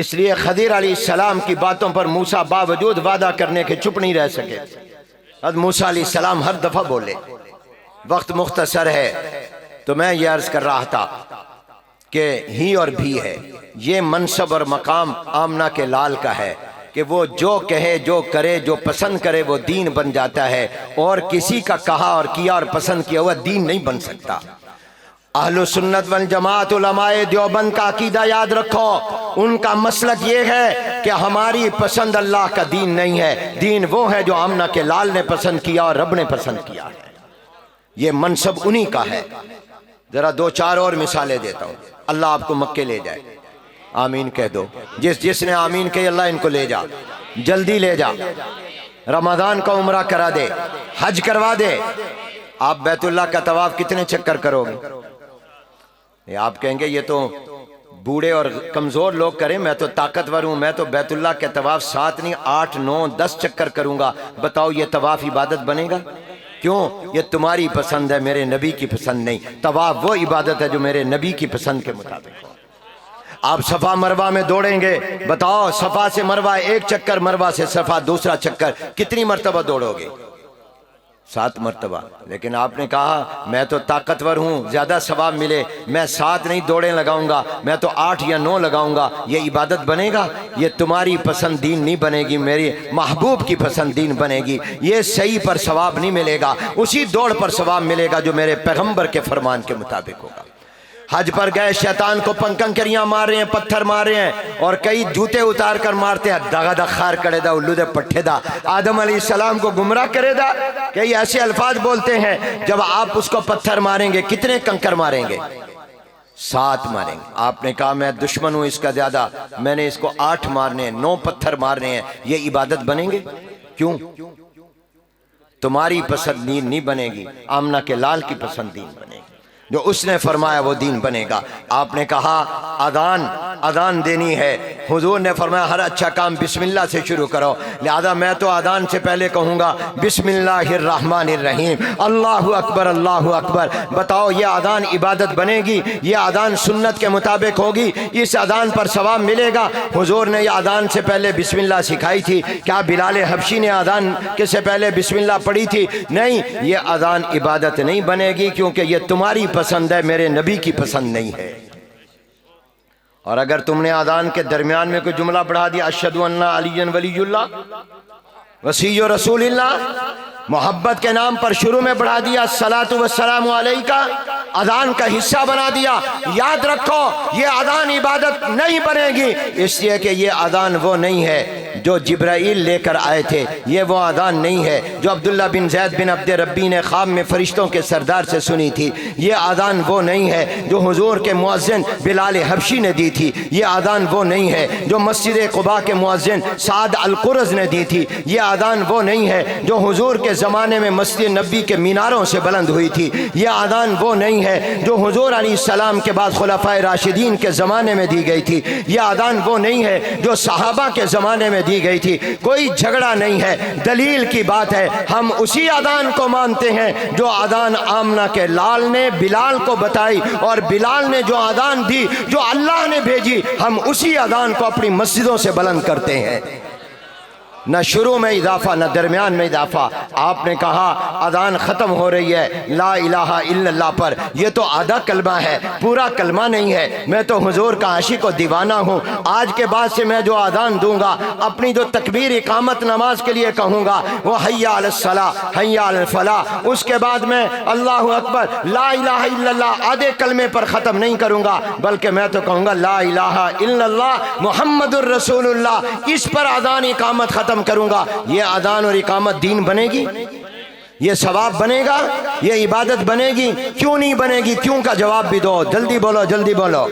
اس لیے خضر علیہ السلام کی باتوں پر موسیٰ باوجود وعدہ کرنے کے چپ نہیں رہ سکے۔ حضرت موسیٰ علیہ السلام ہر دفعہ بولے۔ وقت مختصر ہے تو میں یہ عرض کر رہا تھا کہ ہی اور بھی ہے، یہ منصب اور مقام آمنہ کے لال کا ہے کہ وہ جو کہے، جو کرے، جو پسند کرے وہ دین بن جاتا ہے، اور کسی کا کہا اور کیا اور پسند کیا ہوا دین نہیں بن سکتا۔ اہل سنت والجماعت علماء دیوبند کا عقیدہ یاد رکھو، ان کا مسلک یہ ہے کہ ہماری پسند اللہ کا دین نہیں ہے، دین وہ ہے جو آمنہ کے لال نے پسند کیا اور رب نے پسند کیا ہے، یہ منصب انہی کا ہے۔ ذرا دو چار اور مثالیں دیتا ہوں، اللہ آپ کو مکے لے جائے، آمین کہہ دو، جس نے آمین کہی اللہ ان کو لے جا، جلدی لے جا، رمضان کا عمرہ کرا دے، حج کروا دے۔ آپ بیت اللہ کا طواف کتنے چکر کرو گے؟ آپ کہیں گے یہ تو بوڑھے اور کمزور لوگ کریں، میں تو طاقتور ہوں، میں تو بیت اللہ کے طواف 7 نہیں 8 9 10 چکر کروں گا۔ بتاؤ یہ طواف عبادت بنے گا؟ کیوں؟ یہ تمہاری پسند ہے، میرے نبی کی پسند نہیں۔ طواف وہ عبادت ہے جو میرے نبی کی پسند کے مطابق ہو۔ آپ صفا مروہ میں دوڑیں گے، بتاؤ صفا سے مروہ 1 چکر، مروہ سے صفا دوسرا چکر، کتنی مرتبہ دوڑو گے؟ 7 مرتبہ۔ لیکن آپ نے کہا میں تو طاقتور ہوں، زیادہ ثواب ملے، میں 7 نہیں دوڑیں لگاؤں گا، میں تو 8 یا 9 لگاؤں گا۔ یہ عبادت بنے گا؟ یہ تمہاری پسند دین نہیں بنے گی، میری محبوب کی پسند دین بنے گی۔ یہ صحیح پر ثواب نہیں ملے گا، اسی دوڑ پر ثواب ملے گا جو میرے پیغمبر کے فرمان کے مطابق ہوگا۔ حج پر گئے، شیطان کو کنکریاں مار رہے ہیں، پتھر مار رہے ہیں، اور کئی جوتے اتار کر مارتے ہیں، داغا دا خار کڑے دا الو دے پٹھے دا، آدم علیہ السلام کو گمراہ کرے دا۔ کئی ایسے الفاظ بولتے ہیں، جب آپ اس کو پتھر ماریں گے کتنے کنکر ماریں گے؟ 7 ماریں گے۔ آپ نے کہا میں دشمن ہوں اس کا زیادہ، میں نے اس کو 8 مارنے ہیں، 9 پتھر مارنے ہیں، یہ عبادت بنیں گے؟ کیوں؟ تمہاری پسند دین نہیں بنے گی، آمنہ کے لال کی پسند دین بنے گی، جو اس نے فرمایا وہ دین بنے گا۔ آپ نے کہا اذان دینی ہے، حضور نے فرمایا ہر اچھا کام بسم اللہ سے شروع کرو، لہذا میں تو اذان سے پہلے کہوں گا بسم اللہ الرحمن الرحیم، اللہ اکبر اللہ اکبر۔ بتاؤ یہ اذان عبادت بنے گی؟ یہ اذان سنت کے مطابق ہوگی؟ اس اذان پر ثواب ملے گا؟ حضور نے یہ اذان سے پہلے بسم اللہ سکھائی تھی؟ کیا بلال حبشی نے اذان کے سے پہلے بسم اللہ پڑھی تھی؟ نہیں، یہ اذان عبادت نہیں بنے گی، کیونکہ یہ تمہاری پسند ہے، میرے نبی کی پسند نہیں ہے۔ اور اگر تم نے اذان کے درمیان میں کوئی جملہ بڑھا دیا، اشہدو ان علی ولی اللہ وصی رسول اللہ، محبت کے نام پر شروع میں بڑھا دیا الصلاۃ والسلام علیکہ، اذان کا حصہ بنا دیا، یاد رکھو یہ اذان عبادت نہیں بنے گی، اس لیے کہ یہ اذان وہ نہیں ہے جو جبرائیل لے کر آئے تھے، یہ وہ اذان نہیں ہے جو عبداللہ بن زید بن عبد ربی نے خواب میں فرشتوں کے سردار سے سنی تھی، یہ اذان وہ نہیں ہے جو حضور کے مؤذن بلال حبشی نے دی تھی، یہ اذان وہ نہیں ہے جو مسجد قباء کے مؤذن سعد القرظ نے دی تھی، یہ اذان وہ نہیں ہے جو حضور کے زمانے میں مسجد نبی کے میناروں سے بلند ہوئی تھی، یہ اذان وہ نہیں ہے جو حضور علیہ السلام کے بعد خلفائے راشدین کے زمانے میں دی گئی تھی، یہ اذان وہ نہیں ہے جو صحابہ کے زمانے میں دی گئی تھی۔ کوئی جھگڑا نہیں ہے، دلیل کی بات ہے، ہم اسی اذان کو مانتے ہیں جو اذان آمنہ کے لال نے بلال کو بتائی، اور بلال نے جو اذان دی جو اللہ نے بھیجی، ہم اسی اذان کو اپنی مسجدوں سے بلند کرتے ہیں۔ نہ شروع میں اضافہ نہ درمیان میں اضافہ۔ آپ نے کہا اذان ختم ہو رہی ہے لا الہ الا اللہ پر، یہ تو آدھا کلمہ ہے، پورا کلمہ نہیں ہے۔ میں تو حضور کا عاشق و دیوانہ ہوں، آج کے بعد سے میں جو اذان دوں گا اپنی جو تکبیر اقامت نماز کے لیے کہوں گا وہ حی علی الصلاۃ حی علی الفلاح، اس کے بعد میں اللہ اکبر لا الہ الا اللہ آدھے کلمے پر ختم نہیں کروں گا، بلکہ میں تو کہوں گا لا الہ الا اللہ محمد الرسول اللہ، اس پر اذان اقامت ختم کروں گا۔ یہ اذان اور اقامت دین بنے گی؟ یہ ثواب بنے گا؟ یہ عبادت بنے گی؟ کیوں نہیں بنے گی؟ کیوں کا جواب بھی دو، جلدی بولو جلدی بولو۔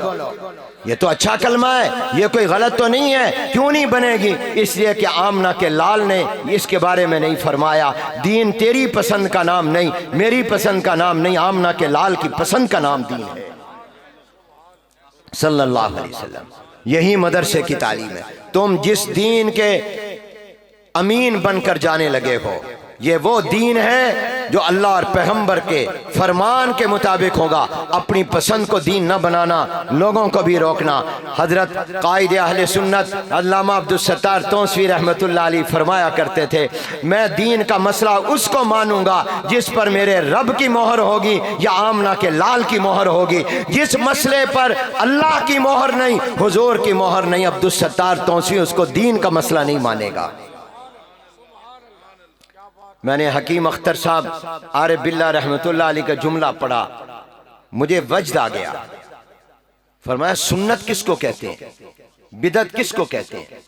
یہ تو اچھا کلمہ ہے، یہ کوئی غلط تو نہیں ہے، کیوں نہیں بنے گی؟ اس لیے کہ آمنہ کے لال نے اس کے بارے میں نہیں فرمایا۔ دین تیری پسند کا نام نہیں، میری پسند کا نام نہیں، آمنہ کے لال کی پسند کا نام دین ہے صلی اللہ علیہ وسلم۔ یہی مدرسے کی تعلیم ہے۔ تم جس دین کے امین بن کر جانے لگے ہو، یہ وہ دین ہے جو اللہ اور پیغمبر کے فرمان کے مطابق ہوگا. اپنی پسند کو دین نہ بنانا، لوگوں کو بھی روکنا. حضرت قائد اہل سنت علامہ عبدالستار تونسوی رحمۃ اللہ علیہ فرمایا کرتے تھے، میں دین کا مسئلہ اس کو مانوں گا جس پر میرے رب کی مہر ہوگی یا آمنہ کے لال کی مہر ہوگی. جس مسئلے پر اللہ کی مہر نہیں، حضور کی مہر نہیں، عبدالستار تونسوی اس کو دین کا مسئلہ نہیں مانے گا. میں نے حکیم اختر صاحب عارف باللہ رحمۃ اللہ علیہ کا جملہ پڑھا، مجھے وجد آ گیا. فرمایا سنت کس کو کہتے ہیں، بدعت کس کو کہتے ہیں؟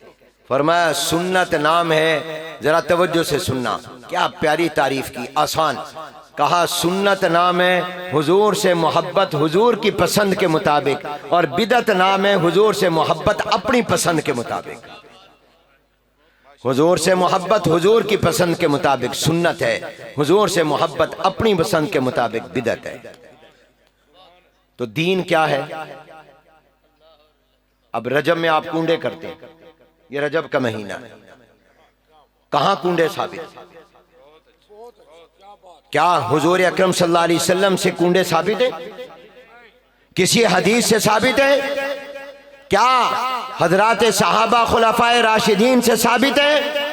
فرمایا سنت نام ہے، ذرا توجہ سے سننا، کیا پیاری تعریف کی، آسان. کہا سنت نام ہے حضور سے محبت حضور کی پسند کے مطابق، اور بدعت نام ہے حضور سے محبت اپنی پسند کے مطابق. حضور سے محبت حضور کی پسند کے مطابق سنت ہے، حضور سے محبت اپنی پسند کے مطابق بدعت ہے. تو دین کیا ہے؟ اب رجب میں آپ کنڈے کرتے ہیں، یہ رجب کا مہینہ ہے، کہاں کنڈے ثابت؟ کیا حضور اکرم صلی اللہ علیہ وسلم سے کنڈے ثابت ہیں؟ کسی حدیث سے ثابت ہے؟ کیا حضرات صحابہ خلفائے راشدین سے ثابت ہے؟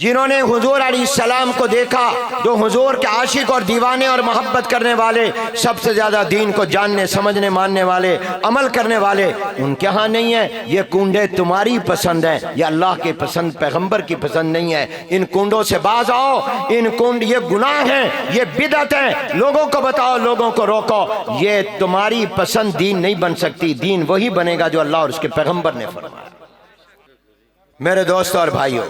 جنہوں نے حضور علیہ السلام کو دیکھا، جو حضور کے عاشق اور دیوانے اور محبت کرنے والے، سب سے زیادہ دین کو جاننے سمجھنے ماننے والے عمل کرنے والے، ان کے ہاں نہیں ہے. یہ کنڈے تمہاری پسند ہیں، یہ اللہ کی پسند پیغمبر کی پسند نہیں ہے. ان کنڈوں سے باز آؤ، ان کنڈ یہ گناہ ہیں، یہ بدعت ہیں. لوگوں کو بتاؤ، لوگوں کو روکو. یہ تمہاری پسند دین نہیں بن سکتی. دین وہی بنے گا جو اللہ اور اس کے پیغمبر نے فرمایا. میرے دوستوں اور بھائیوں،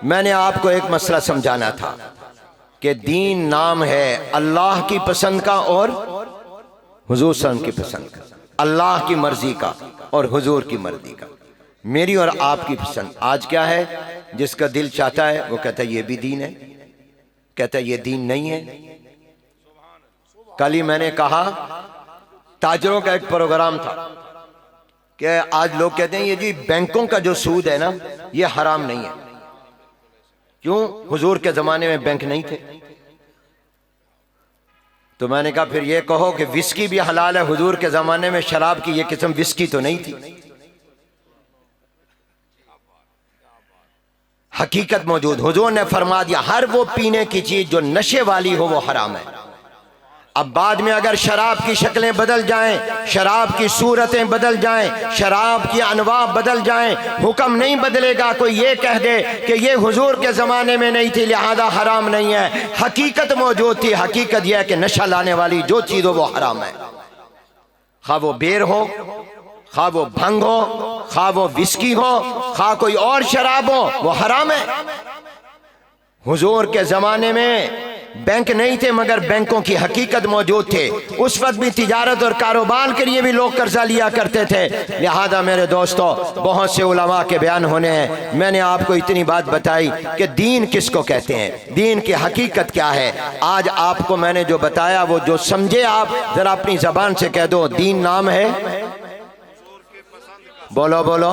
میں نے آپ کو ایک مسئلہ سمجھانا تھا کہ دین نام ہے اللہ کی پسند کا اور حضور صلی اللہ علیہ وسلم کی پسند کا، اللہ کی مرضی کا اور حضور کی مرضی کا. میری اور آپ کی پسند آج کیا ہے؟ جس کا دل چاہتا ہے وہ کہتا ہے یہ بھی دین ہے، کہتا ہے یہ دین نہیں ہے. کل ہی میں نے کہا تاجروں کا ایک پروگرام تھا کہ آج لوگ کہتے ہیں یہ جی بینکوں کا جو سود ہے نا یہ حرام نہیں ہے. کیوں؟ حضور کے زمانے میں بینک نہیں تھے. تو میں نے کہا پھر یہ کہو کہ وسکی بھی حلال ہے، حضور کے زمانے میں شراب کی یہ قسم وسکی تو نہیں تھی. حقیقت موجود، حضور نے فرما دیا ہر وہ پینے کی چیز جو نشے والی ہو وہ حرام ہے. اب بعد میں اگر شراب کی شکلیں بدل جائیں، شراب کی صورتیں بدل جائیں، شراب کی انواع بدل جائیں، حکم نہیں بدلے گا. کوئی یہ کہہ دے کہ یہ حضور کے زمانے میں نہیں تھی لہذا حرام نہیں ہے. حقیقت موجود تھی. حقیقت یہ ہے کہ نشہ لانے والی جو چیز ہو وہ حرام ہے، خواہ وہ بیر ہو، خواہ وہ بھنگ ہو، خواہ وہ وسکی ہو، خواہ کوئی اور شراب ہو، وہ حرام ہے. حضور کے زمانے میں بینک نہیں تھے مگر بینکوں کی حقیقت موجود تھے. اس وقت بھی تجارت اور کاروبار کے لیے بھی لوگ قرضہ لیا کرتے تھے. لہذا میرے دوستو بہت سے علماء کے بیان ہونے ہیں. میں نے آپ کو اتنی بات بتائی کہ دین کس کو کہتے ہیں، دین کی حقیقت کیا ہے. آج آپ کو میں نے جو بتایا وہ جو سمجھے آپ ذرا اپنی زبان سے کہہ دو، دین نام ہے. بولو بولو.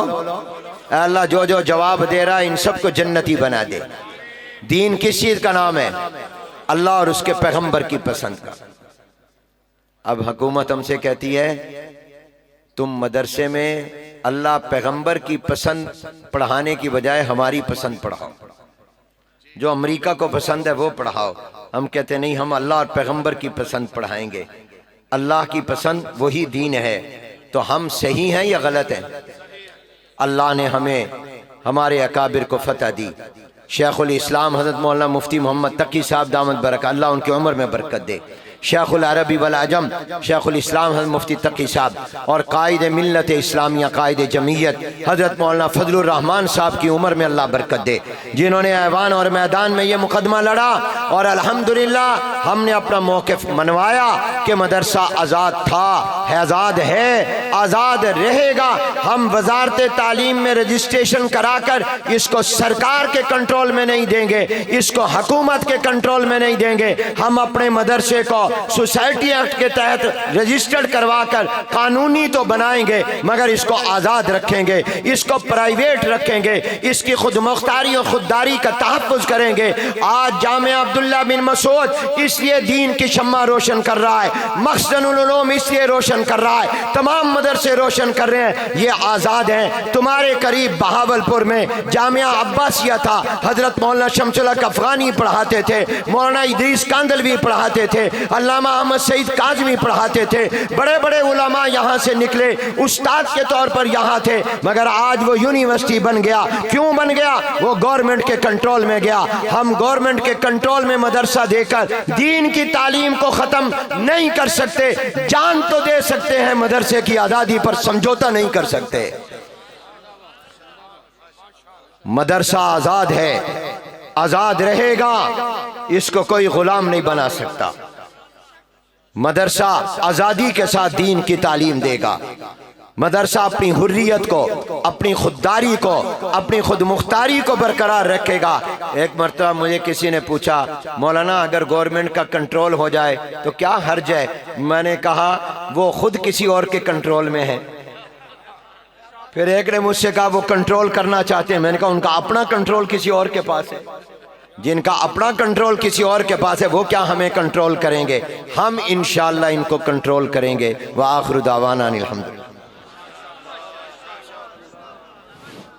اے اللہ جو جو جواب دے رہا ہے ان سب کو جنتی بنا دے. دین کس چیز کا نام ہے؟ اللہ اور اس کے پیغمبر کی پسند کا. اب حکومت ہم سے کہتی ہے تم مدرسے میں اللہ پیغمبر کی پسند پڑھانے کی بجائے ہماری پسند پڑھاؤ، جو امریکہ کو پسند ہے وہ پڑھاؤ. ہم کہتے نہیں، ہم اللہ اور پیغمبر کی پسند پڑھائیں گے. اللہ کی پسند وہی دین ہے. تو ہم صحیح ہیں یا غلط ہیں؟ اللہ نے ہمیں ہمارے اکابر کو فتح دی. شیخ الاسلام حضرت مولانا مفتی محمد تقی صاحب دامت برکات اللہ ان کی عمر میں برکت دے. شیخ العربی والعجم شیخ الاسلام حضرت مفتی تقی صاحب اور قائد ملت اسلامیہ قائد جمعیت حضرت مولانا فضل الرحمان صاحب کی عمر میں اللہ برکت دے، جنہوں نے ایوان اور میدان میں یہ مقدمہ لڑا اور الحمدللہ ہم نے اپنا موقف منوایا کہ مدرسہ آزاد تھا، آزاد ہے، آزاد رہے گا. ہم وزارت تعلیم میں رجسٹریشن کرا کر اس کو سرکار کے کنٹرول میں نہیں دیں گے، اس کو حکومت کے کنٹرول میں نہیں دیں گے. ہم اپنے مدرسے کو سوسائٹی ایکٹ کے تحت رجسٹرڈ کروا کر قانونی تو بنائیں گے مگر اس کو آزاد رکھیں گے، اس کو پرائیویٹ رکھیں گے، اس کی خود مختاری اور خودداری کا تحفظ کریں گے۔ آج جامعہ عبداللہ بن مسعود اس لیے دین کی شمع روشن کر رہا ہے، مخزن العلوم اس لیے روشن کر رہا ہے، تمام مدرسے روشن کر رہے ہیں، یہ آزاد ہیں۔ تمہارے قریب بہاولپور میں جامعہ عباسیہ تھا، حضرت مولانا شمس الحق افغانی پڑھاتے تھے، مولانا ادریس کاندلوی پڑھاتے تھے، علامہ احمد سعید کاظمی پڑھاتے تھے، بڑے بڑے علماء یہاں سے نکلے، استاد کے طور پر یہاں تھے، مگر آج وہ یونیورسٹی بن گیا۔ کیوں بن گیا؟ وہ گورنمنٹ کے کنٹرول میں گیا۔ ہم گورنمنٹ کے کنٹرول میں مدرسہ دے کر دین کی تعلیم کو ختم نہیں کر سکتے، جان تو دے سکتے ہیں، مدرسے کی آزادی پر سمجھوتا نہیں کر سکتے۔ مدرسہ آزاد ہے، آزاد رہے گا، اس کو کوئی غلام نہیں بنا سکتا۔ مدرسہ آزادی کے ساتھ دین کی تعلیم دے گا، مدرسہ اپنی حریت کو، اپنی خودداری کو، اپنی خود مختاری کو برقرار رکھے گا۔ ایک مرتبہ مجھے کسی نے پوچھا، مولانا اگر گورنمنٹ کا کنٹرول ہو جائے تو کیا حرج ہے؟ میں نے کہا وہ خود کسی اور کے کنٹرول میں ہے۔ پھر ایک نے مجھ سے کہا وہ کنٹرول کرنا چاہتے ہیں، میں نے کہا ان کا اپنا کنٹرول کسی اور کے پاس ہے۔ جن کا اپنا کنٹرول کسی اور کے پاس ہے وہ کیا ہمیں کنٹرول کریں گے؟ ہم انشاءاللہ ان کو کنٹرول کریں گے۔ وآخر دعوانا الحمدللہ۔